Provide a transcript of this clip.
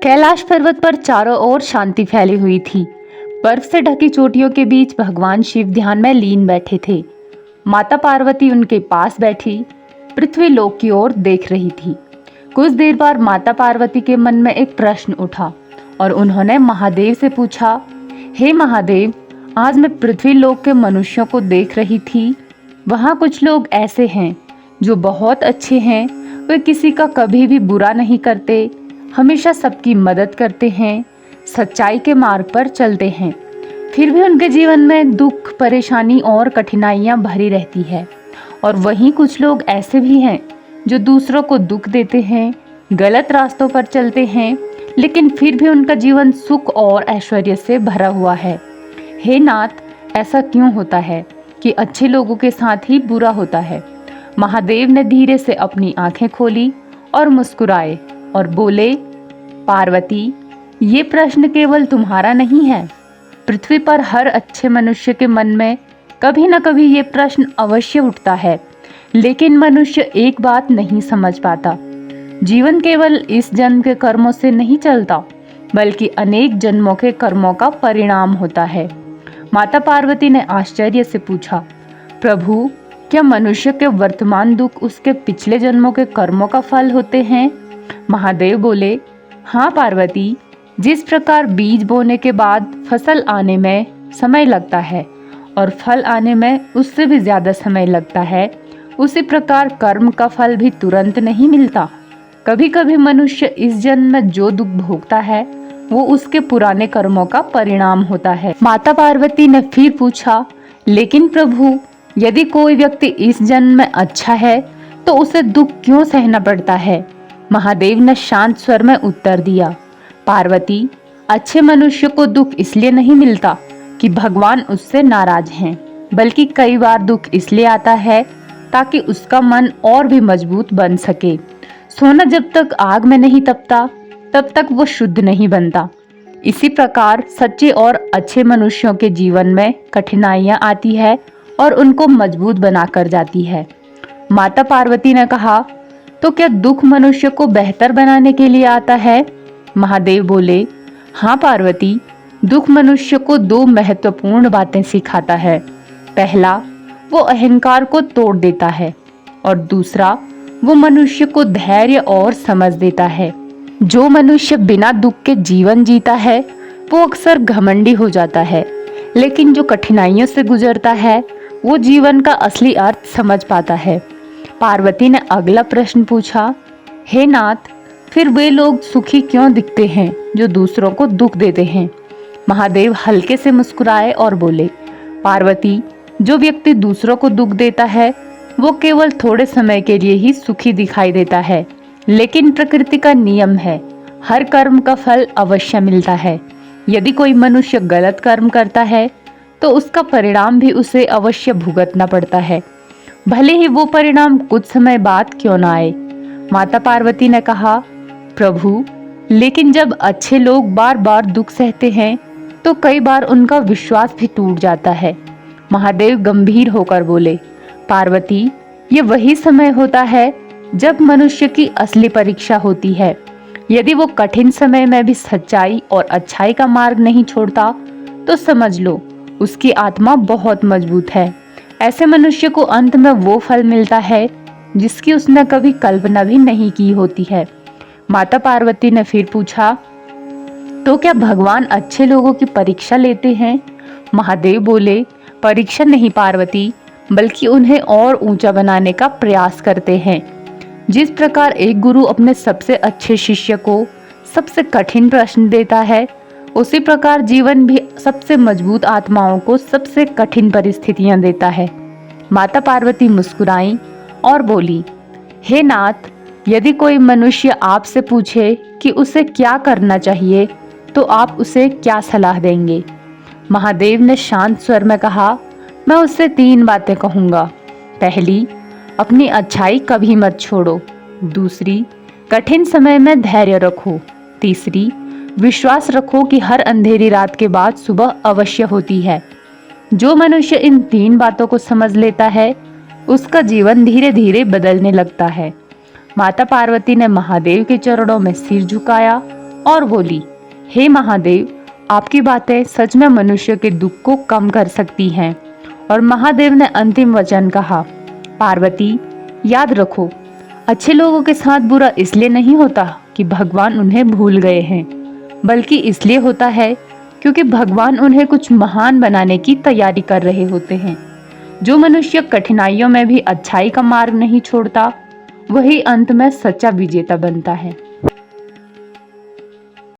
कैलाश पर्वत पर चारों ओर शांति फैली हुई थी। बर्फ से ढकी चोटियों के बीच भगवान शिव ध्यान में लीन बैठे थे। माता पार्वती उनके पास बैठी पृथ्वी लोक की ओर देख रही थी। कुछ देर बाद माता पार्वती के मन में एक प्रश्न उठा और उन्होंने महादेव से पूछा, हे महादेव, आज मैं पृथ्वी लोक के मनुष्यों को देख रही थी। वहाँ कुछ लोग ऐसे हैं जो बहुत अच्छे हैं। वे किसी का कभी भी बुरा नहीं करते, हमेशा सबकी मदद करते हैं, सच्चाई के मार्ग पर चलते हैं। फिर भी उनके जीवन में दुख, परेशानी और कठिनाइयाँ भरी रहती है। और वहीं कुछ लोग ऐसे भी हैं जो दूसरों को दुख देते हैं, गलत रास्तों पर चलते हैं, लेकिन फिर भी उनका जीवन सुख और ऐश्वर्य से भरा हुआ है। हे नाथ, ऐसा क्यों होता है कि अच्छे लोगों के साथ ही बुरा होता है? महादेव ने धीरे से अपनी आंखें खोली और मुस्कुराए और बोले, पार्वती, ये प्रश्न केवल तुम्हारा नहीं है। पृथ्वी पर हर अच्छे मनुष्य के मन में कभी न कभी ये प्रश्न अवश्य उठता है। लेकिन मनुष्य एक बात नहीं समझ पाता, जीवन केवल इस जन्म के कर्मों से नहीं चलता, बल्कि अनेक जन्मों के कर्मों का परिणाम होता है। माता पार्वती ने आश्चर्य से पूछा, प्रभु, क्या मनुष्य के वर्तमान दुख उसके पिछले जन्मों के कर्मों का फल होते हैं? महादेव बोले, हाँ पार्वती, जिस प्रकार बीज बोने के बाद फसल आने में समय लगता है और फल आने में उससे भी ज्यादा समय लगता है, उसी प्रकार कर्म का फल भी तुरंत नहीं मिलता। कभी कभी मनुष्य इस जन्म में जो दुख भोगता है वो उसके पुराने कर्मों का परिणाम होता है। माता पार्वती ने फिर पूछा, लेकिन प्रभु, यदि कोई व्यक्ति इस जन्म में अच्छा है तो उसे दुख क्यों सहना पड़ता है? महादेव ने शांत स्वर में उत्तर दिया, पार्वती, अच्छे मनुष्य को दुख इसलिए नहीं मिलता कि भगवान उससे नाराज हैं, बल्कि कई बार दुख इसलिए आता है ताकि उसका मन और भी मजबूत बन सके। सोना जब तक आग में नहीं तपता तब तक वो शुद्ध नहीं बनता। इसी प्रकार सच्चे और अच्छे मनुष्यों के जीवन में कठिनाइयां आती है और उनको मजबूत बनाकर जाती है। माता पार्वती ने कहा, तो क्या दुख मनुष्य को बेहतर बनाने के लिए आता है? महादेव बोले, हाँ पार्वती, दुख मनुष्य को दो महत्वपूर्ण बातें सिखाता है। पहला, वो अहंकार को तोड़ देता है और दूसरा, वो मनुष्य को धैर्य और समझ देता है। जो मनुष्य बिना दुख के जीवन जीता है वो अक्सर घमंडी हो जाता है, लेकिन जो कठिनाइयों से गुजरता है वो जीवन का असली अर्थ समझ पाता है। पार्वती ने अगला प्रश्न पूछा, हे नाथ, फिर वे लोग सुखी क्यों दिखते हैं जो दूसरों को दुख देते हैं? महादेव हल्के से मुस्कुराए और बोले, पार्वती, जो व्यक्ति दूसरों को दुख देता है वो केवल थोड़े समय के लिए ही सुखी दिखाई देता है, लेकिन प्रकृति का नियम है, हर कर्म का फल अवश्य मिलता है। यदि कोई मनुष्य गलत कर्म करता है तो उसका परिणाम भी उसे अवश्य भुगतना पड़ता है, भले ही वो परिणाम कुछ समय बाद क्यों ना आए। माता पार्वती ने कहा, प्रभु, लेकिन जब अच्छे लोग बार बार दुख सहते हैं तो कई बार उनका विश्वास भी टूट जाता है। महादेव गंभीर होकर बोले, पार्वती, ये वही समय होता है जब मनुष्य की असली परीक्षा होती है। यदि वो कठिन समय में भी सच्चाई और अच्छाई का मार्ग नहीं छोड़ता तो समझ लो उसकी आत्मा बहुत मजबूत है। ऐसे मनुष्य को अंत में वो फल मिलता है जिसकी उसने कभी कल्पना भी नहीं की होती है। माता पार्वती ने फिर पूछा, तो क्या भगवान अच्छे लोगों की परीक्षा लेते हैं? महादेव बोले, परीक्षा नहीं पार्वती, बल्कि उन्हें और ऊंचा बनाने का प्रयास करते हैं। जिस प्रकार एक गुरु अपने सबसे अच्छे शिष्य को सबसे कठिन प्रश्न देता है, उसी प्रकार जीवन भी सबसे मजबूत आत्माओं को सबसे कठिन परिस्थितियां देता है। माता पार्वती मुस्कुराई और बोली, हे नाथ, यदि कोई मनुष्य आपसे पूछे कि उसे क्या करना चाहिए तो आप उसे क्या सलाह देंगे? महादेव ने शांत स्वर में कहा, मैं उससे 3 बातें कहूँगा। पहली, अपनी अच्छाई कभी मत छोड़ो। दूसरी, कठिन समय में धैर्य रखो। तीसरी, विश्वास रखो कि हर अंधेरी रात के बाद सुबह अवश्य होती है। जो मनुष्य इन 3 बातों को समझ लेता है उसका जीवन धीरे धीरे बदलने लगता है। माता पार्वती ने महादेव के चरणों में सिर झुकाया और बोली, हे महादेव, आपकी बातें सच में मनुष्य के दुख को कम कर सकती हैं। और महादेव ने अंतिम वचन कहा, पार्वती, याद रखो, अच्छे लोगों के साथ बुरा इसलिए नहीं होता कि भगवान उन्हें भूल गए हैं, बल्कि इसलिए होता है क्योंकि भगवान उन्हें कुछ महान बनाने की तैयारी कर रहे होते हैं। जो मनुष्य कठिनाइयों में भी अच्छाई का मार्ग नहीं छोड़ता, वही अंत में सच्चा विजेता बनता है।